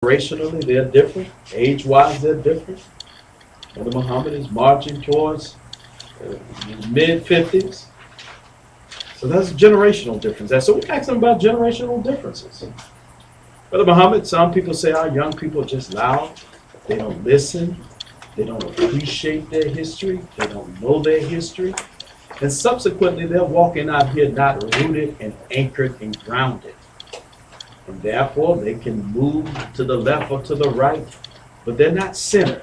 Generationally, they're different. Age-wise, they're different. Brother Muhammad is marching towards mid-50s. So that's a generational difference. So we ask them about generational differences. Brother Muhammad, some people say our young people are just loud. They don't listen. They don't appreciate their history. They don't know their history. And subsequently, they're walking out here not rooted and anchored and grounded. And therefore, they can move to the left or to the right, but they're not centered.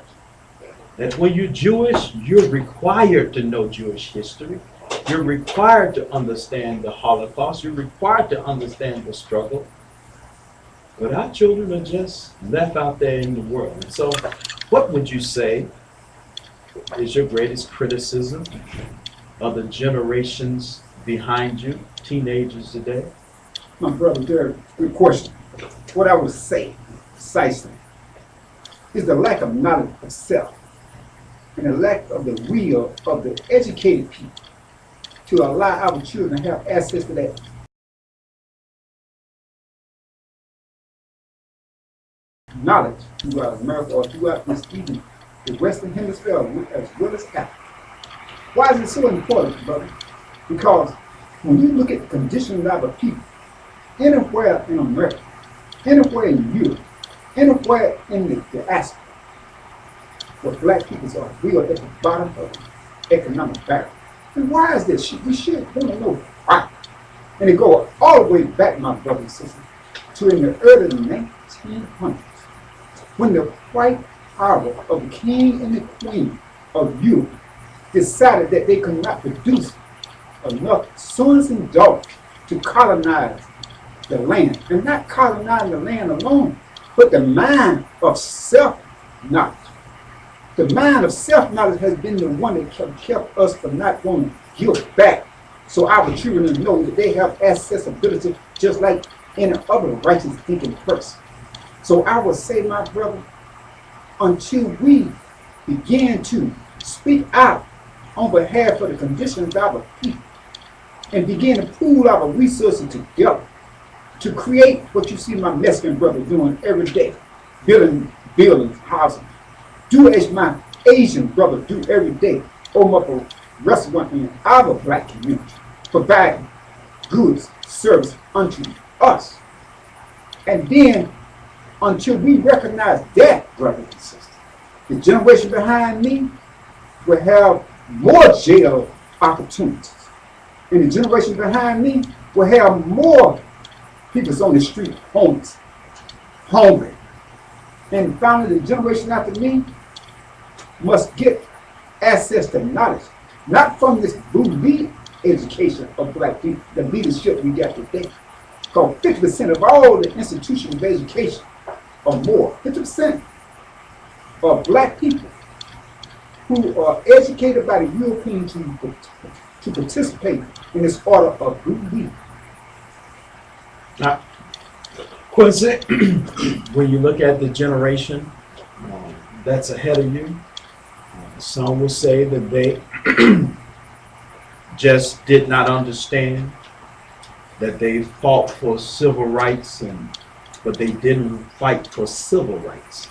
That when you're Jewish, you're required to know Jewish history. You're required to understand the Holocaust. You're required to understand the struggle. But our children are just left out there in the world. And so, what would you say is your greatest criticism of the generations behind you, teenagers today? My brother, Derek, good question. What I would say, precisely, is the lack of knowledge of self and the lack of the will of the educated people to allow our children to have access to that knowledge throughout America or throughout this even the Western Hemisphere as well as Africa. Why is it so important, brother? Because when you look at the conditions of our people, anywhere in America, anywhere in Europe, anywhere in the diaspora, where black people are real at the bottom of the economic barrier. And why is this? We should want to know why. And it goes all the way back, my brothers and sisters, to in the early 1900s, when the white power of the king and the queen of Europe decided that they could not produce enough sons and daughters to colonize the land, and not colonizing the land alone, but the mind of self-knowledge. The mind of self-knowledge has been the one that kept us from not wanting to give back, so our children know that they have accessibility just like any other righteous thinking person. So I would say, my brother, until we begin to speak out on behalf of the conditions of our people and begin to pool our resources together to create what you see my Mexican brother doing every day, building buildings, housing. Do as my Asian brother do every day, open up a restaurant in our black community, providing goods, service unto us. And then, until we recognize that, brothers and sisters, the generation behind me will have more jail opportunities. And the generation behind me will have more people on the street, homeless, hungry. And finally, the generation after me must get access to knowledge, not from this elite education of black people, the leadership we got today. Because 50% of all the institutions of education or more, 50% of black people who are educated by the Europeans to participate in this order of good leading. Now, Quincy, when you look at the generation that's ahead of you, some will say that they just did not understand that they fought for civil rights, but they didn't fight for civil rights.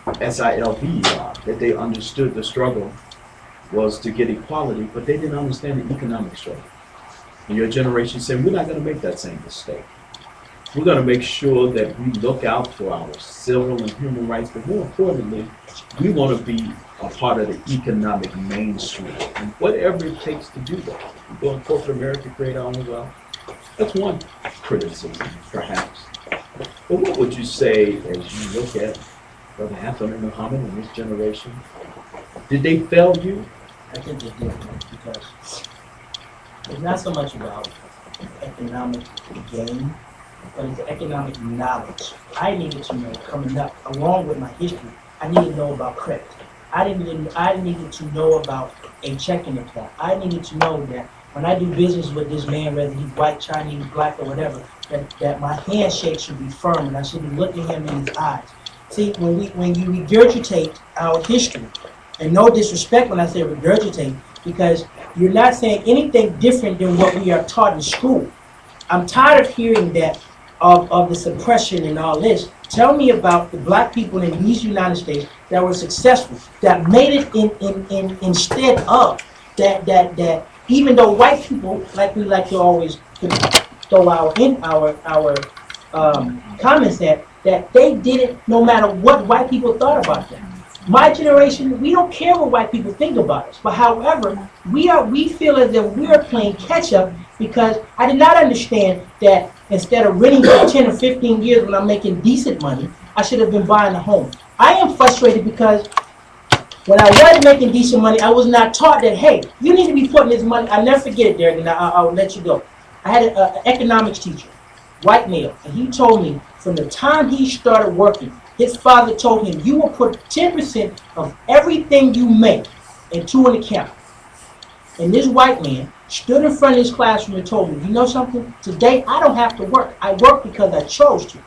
SILVER, that they understood the struggle was to get equality, but they didn't understand the economic struggle. And your generation said, we're not going to make that same mistake. We're going to make sure that we look out for our civil and human rights, but more importantly, we want to be a part of the economic mainstream, and whatever it takes to do that. We go in corporate America, create our own wealth. That's one criticism, perhaps. But what would you say as you look at Brother Anthony Muhammad and this generation? Did they fail you? I think they did, because it's not so much about economic gain, but it's economic knowledge. I needed to know coming up, along with my history, I needed to know about credit. I needed to know about a checking account. I needed to know that when I do business with this man, whether he's white, Chinese, black, or whatever, that my handshake should be firm and I should be looking him in his eyes. See, when you regurgitate our history, and no disrespect when I say regurgitate, because you're not saying anything different than what we are taught in school. I'm tired of hearing that of the suppression and all this. Tell me about the black people in these United States that were successful, that made it instead of that even though white people, like we like to always throw our comments that they did it no matter what white people thought about them. My generation, we don't care what white people think about us. But however, we feel as if we are playing catch up because I did not understand that instead of renting for 10 or 15 years when I'm making decent money, I should have been buying a home. I am frustrated because when I was making decent money, I was not taught that, hey, you need to be putting this money. I'll never forget it, Derek, and I'll let you go. I had an economics teacher, white male, and he told me from the time he started working, his father told him, you will put 10% of everything you make into an account. And this white man stood in front of his classroom and told me, you know something? Today I don't have to work. I work because I chose to.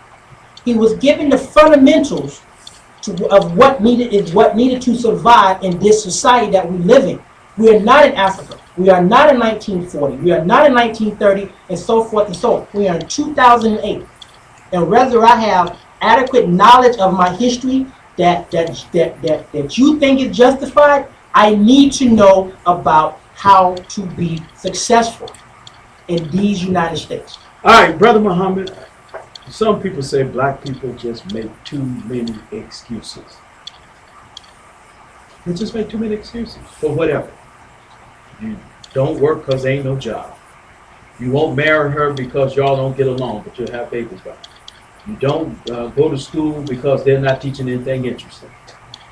He was given the fundamentals of what needed to survive in this society that we live in. We are not in Africa. We are not in 1940. We are not in 1930, and so forth and so on. We are in 2008. And whether I have adequate knowledge of my history that you think is justified, I need to know about how to be successful in these United States. All right, Brother Muhammad, some people say black people just make too many excuses. They just make too many excuses for whatever. You don't work because there ain't no job. You won't marry her because y'all don't get along, but you'll have babies by her. You don't go to school because they're not teaching anything interesting.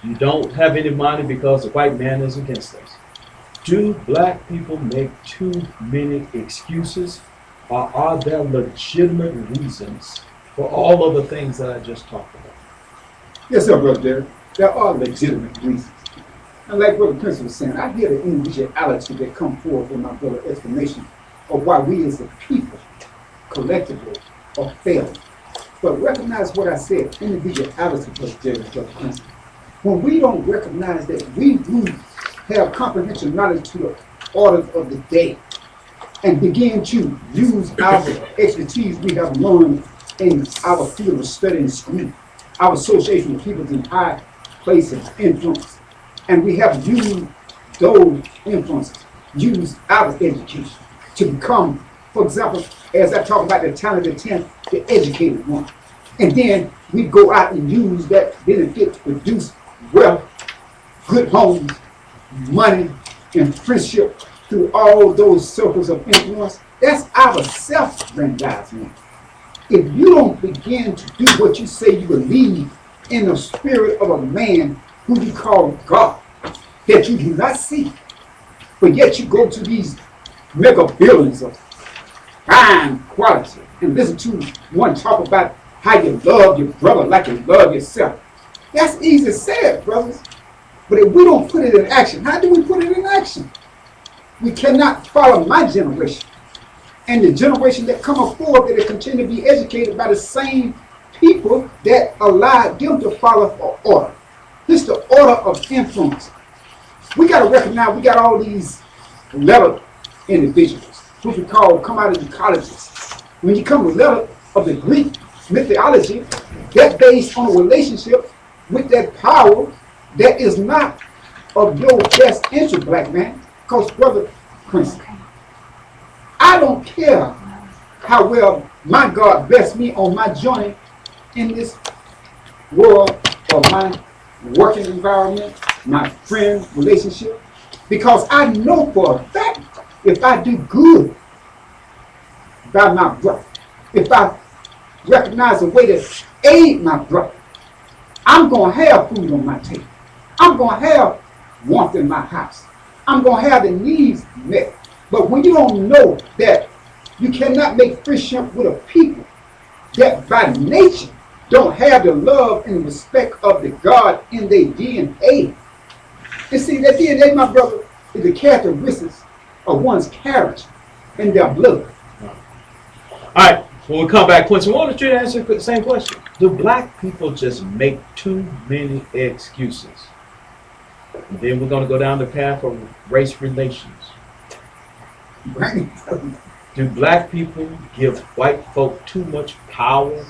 You don't have any money because the white man is against us. Do black people make too many excuses, or are there legitimate reasons for all of the things that I just talked about? Yes, sir, Brother Derek. There are legitimate reasons. And like Brother Quincy was saying, I hear the individuality that come forth in my brother's explanation of why we as a people, collectively, are failing. But recognize what I said, individuality, Brother Derek, Brother Quincy. When we don't recognize that we do have comprehensive knowledge to the orders of the day and begin to use our expertise we have learned in our field of study and school, our association with people in high places, influence, and we have used those influences, used our education to become, for example, as I talk about the talented 10, the educated one. And then we go out and use that benefit to produce wealth, good homes, money, and friendship through all those circles of influence. That's our self-aggrandizement. If you don't begin to do what you say you believe in the spirit of a man who you call God, that you do not see, but yet you go to these mega buildings of fine quality and listen to one talk about how you love your brother like you love yourself. That's easy said, brothers. But if we don't put it in action, how do we put it in action? We cannot follow my generation and the generation that come forward that continue to be educated by the same people that allowed them to follow for order. This is the order of influence. We got to recognize we got all these letter individuals who we call come out of the colleges. When you come to letter of the Greek mythology, that's based on a relationship with that power that is not of your best interest, black man. Because, Brother Quincy, I don't care how well my God bless me on my journey in this world or my working environment, my friend relationship, because I know for a fact if I do good by my brother, if I recognize a way to aid my brother, I'm going to have food on my table. I'm going to have warmth in my house. I'm going to have the needs met. But when you don't know that you cannot make friendship with a people that by nature don't have the love and respect of the God in their DNA. And see, that DNA, my brother, is the characteristics of one's character and their blood. All right, when we come back, Quincy, I want you to answer the same question. Do black people just make too many excuses? And then we're going to go down the path of race relations. Right? Do black people give white folk too much power